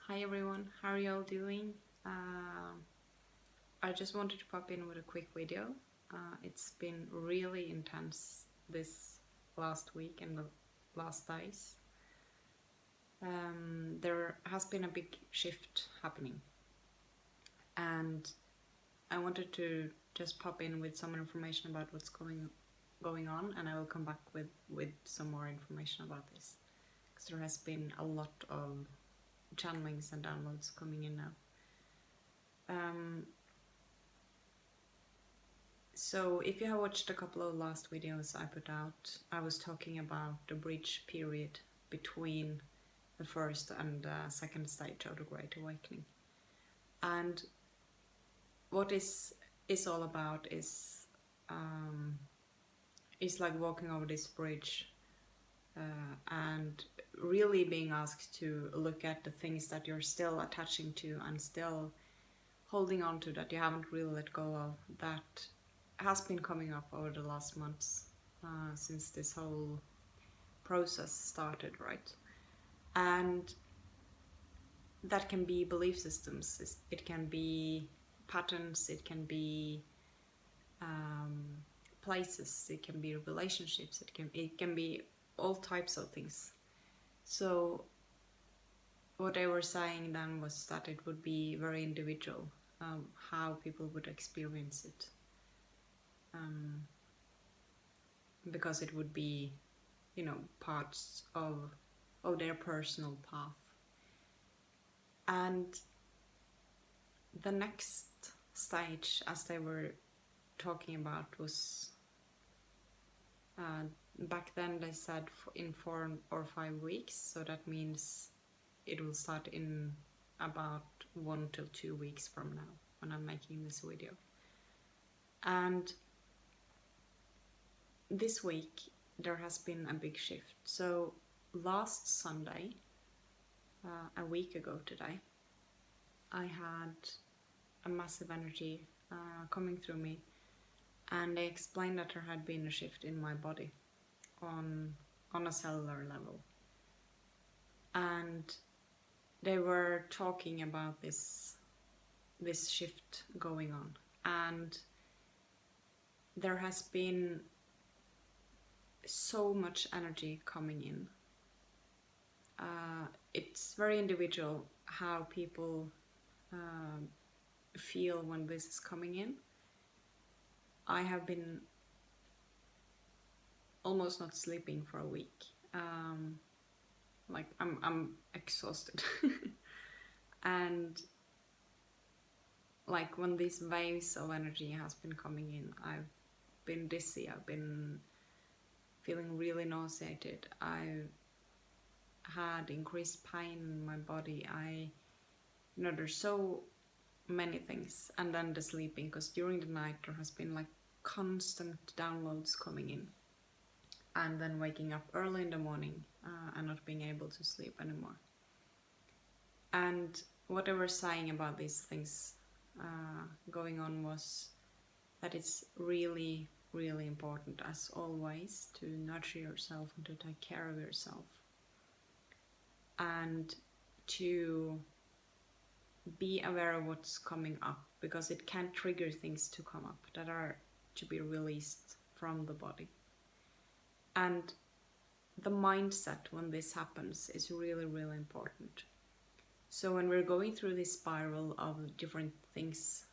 Hi everyone, how are y'all doing? I just wanted to pop in with a quick video. It's been really intense this last week and the last days. There has been a big shift happening, and I wanted to just pop in with some information about what's going on, and I will come back with some more information about this, because there has been a lot of channelings and downloads coming in now. So if you have watched a couple of last videos I put out, I was talking about the bridge period between the first and second stage of the Great Awakening. And what is all about is like walking over this bridge and really being asked to look at the things that you're still attaching to and still holding on to, that you haven't really let go of, that has been coming up over the last months since this whole process started, right? And that can be belief systems, it can be patterns, it can be places, it can be relationships, it can be all types of things. So what they were saying then was that it would be very individual how people would experience it. Because it would be, parts of their personal path. And the next stage, as they were talking about, was back then they said in 4 or 5 weeks, so that means it will start in about 1 to 2 weeks from now when I'm making this video. And this week there has been a big shift. So last Sunday, a week ago today, I had a massive energy coming through me, and they explained that there had been a shift in my body on a cellular level. And they were talking about this shift going on, and there has been so much energy coming in. It's very individual how people feel when this is coming in. I have been almost not sleeping for a week. Like I'm exhausted. And like when these waves of energy has been coming in, I've been dizzy, I've been feeling really nauseated, I've had increased pain in my body, there's so many things. And then the sleeping, because during the night there has been like constant downloads coming in, and then waking up early in the morning and not being able to sleep anymore. And what they were saying about these things going on was that it's really, really important, as always, to nurture yourself and to take care of yourself, and to be aware of what's coming up, because it can trigger things to come up that are to be released from the body. And the mindset when this happens is really, really important. So when we're going through this spiral of different things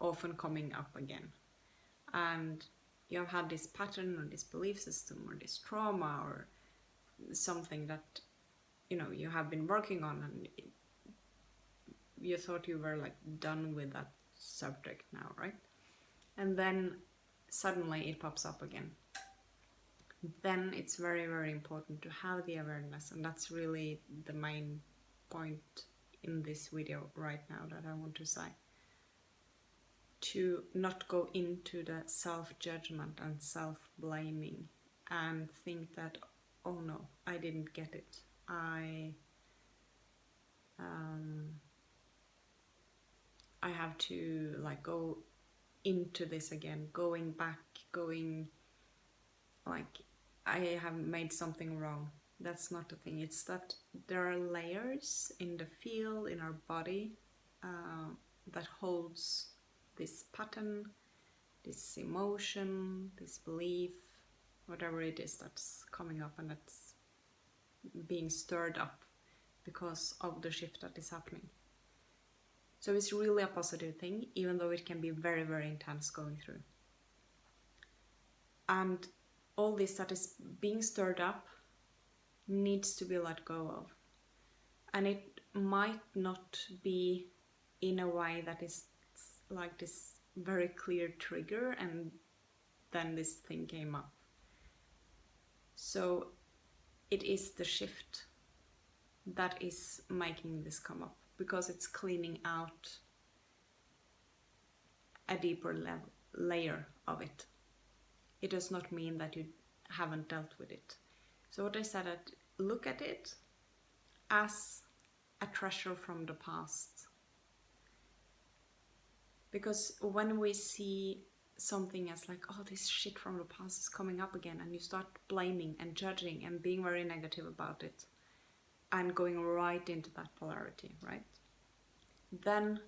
often coming up again, and you have had this pattern or this belief system or this trauma or something that you have been working on, and you thought you were like done with that subject now, right? And then suddenly it pops up again. Then it's very, very important to have the awareness, and that's really the main point in this video right now that I want to say. To not go into the self-judgment and self-blaming and think that, oh no, I didn't get it. I have to like go into this again, going back, like I have made something wrong. That's not the thing. It's that there are layers in the field, in our body, that holds this pattern, this emotion, this belief, whatever it is that's coming up and that's being stirred up because of the shift that is happening. So it's really a positive thing, even though it can be very, very intense going through. And all this that is being stirred up needs to be let go of. And it might not be in a way that is like this very clear trigger and then this thing came up. So it is the shift that is making this come up, because it's cleaning out a deeper layer of it. It does not mean that you haven't dealt with it. So what I said, look at it as a treasure from the past. Because when we see something as like, oh, this shit from the past is coming up again, and you start blaming and judging and being very negative about it and going right into that polarity, right? Then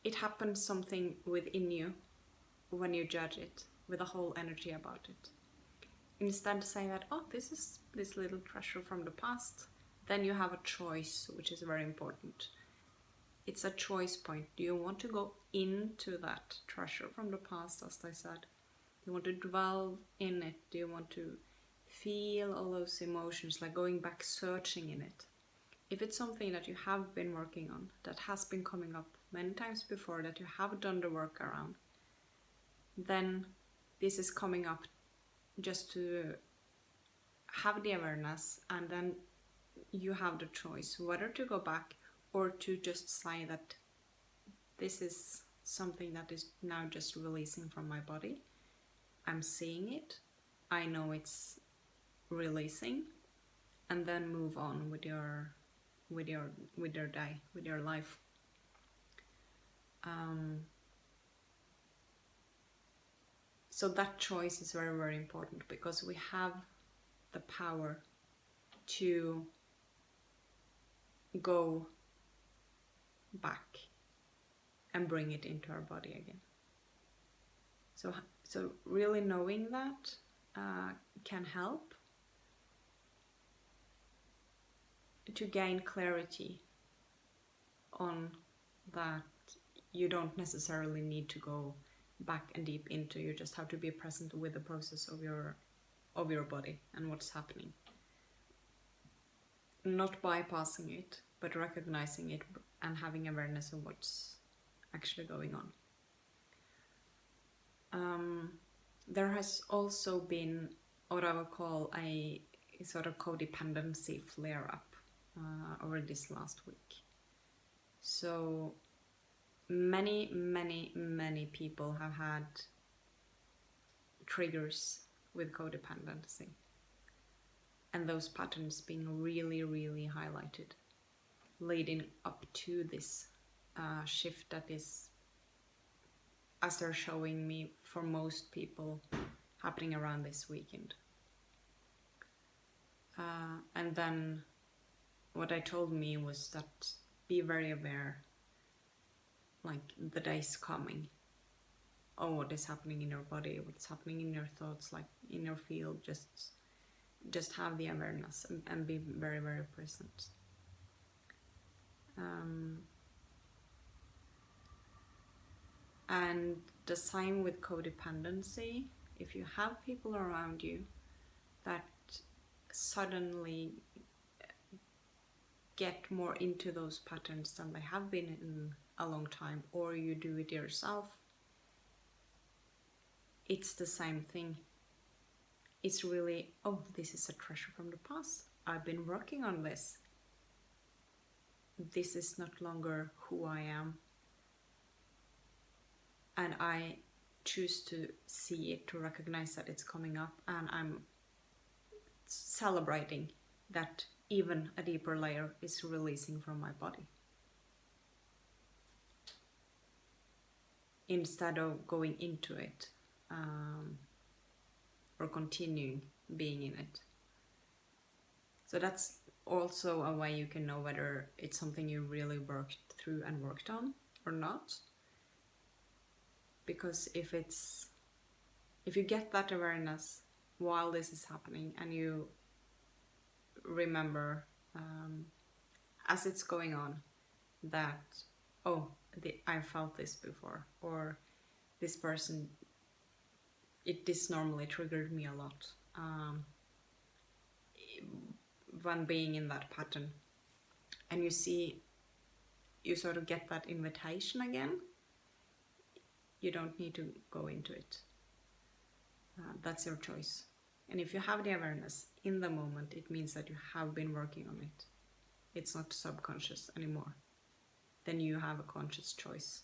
it happens something within you when you judge it with a whole energy about it. Instead of saying that, oh, this is this little treasure from the past, then you have a choice, which is very important. It's a choice point. Do you want to go into that treasure from the past, as I said? Do you want to dwell in it? Do you want to feel all those emotions, like going back searching in it? If it's something that you have been working on, that has been coming up many times before, that you have done the work around, then this is coming up just to have the awareness, and then you have the choice whether to go back or to just say that this is something that is now just releasing from my body. I'm seeing it, I know it's releasing, and then move on with your day, with your life. So that choice is very, very important, because we have the power to go back and bring it into our body again. So really knowing that can help to gain clarity on that. You don't necessarily need to go back and deep into, you just have to be present with the process of your body and what's happening. Not bypassing it, but recognizing it and having awareness of what's actually going on. There has also been what I would call a sort of codependency flare-up over this last week. So many people have had triggers with codependency, and those patterns being really, really highlighted, leading up to this shift that is, as they're showing me, for most people happening around this weekend. And then what I told me was that be very aware, like the day's coming, of what is happening in your body, what's happening in your thoughts, like in your field. Just have the awareness and be very, very present. And the same with codependency. If you have people around you that suddenly get more into those patterns than they have been in a long time, or you do it yourself, it's the same thing. It's really, oh, this is a treasure from the past. I've been working on this. This is not longer who I am. And I choose to see it, to recognize that it's coming up, and I'm celebrating that even a deeper layer is releasing from my body. Instead of going into it or continuing being in it. So that's also a way you can know whether it's something you really worked through and worked on or not. Because if you get that awareness while this is happening, and you remember as it's going on that, oh, I felt this before, or this person, this normally triggered me a lot when being in that pattern, and you sort of get that invitation again, you don't need to go into it. That's your choice. And if you have the awareness in the moment, it means that you have been working on it. It's not subconscious anymore. Then you have a conscious choice.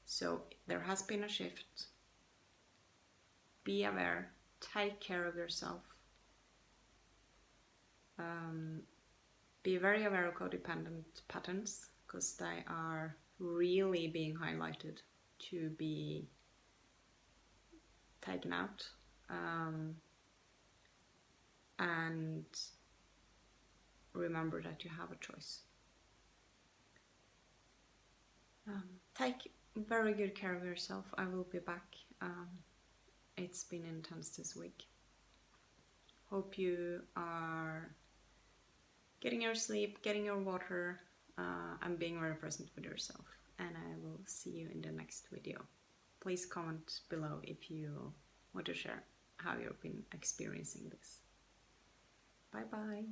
So there has been a shift. Be aware. Take care of yourself. Be very aware of codependent patterns, because they are really being highlighted to be taken out. And remember that you have a choice. Take very good care of yourself. I will be back. It's been intense this week. Hope you are getting your sleep, getting your water, and being very present with yourself. And I will see you in the next video. Please comment below if you want to share how you've been experiencing this. Bye bye.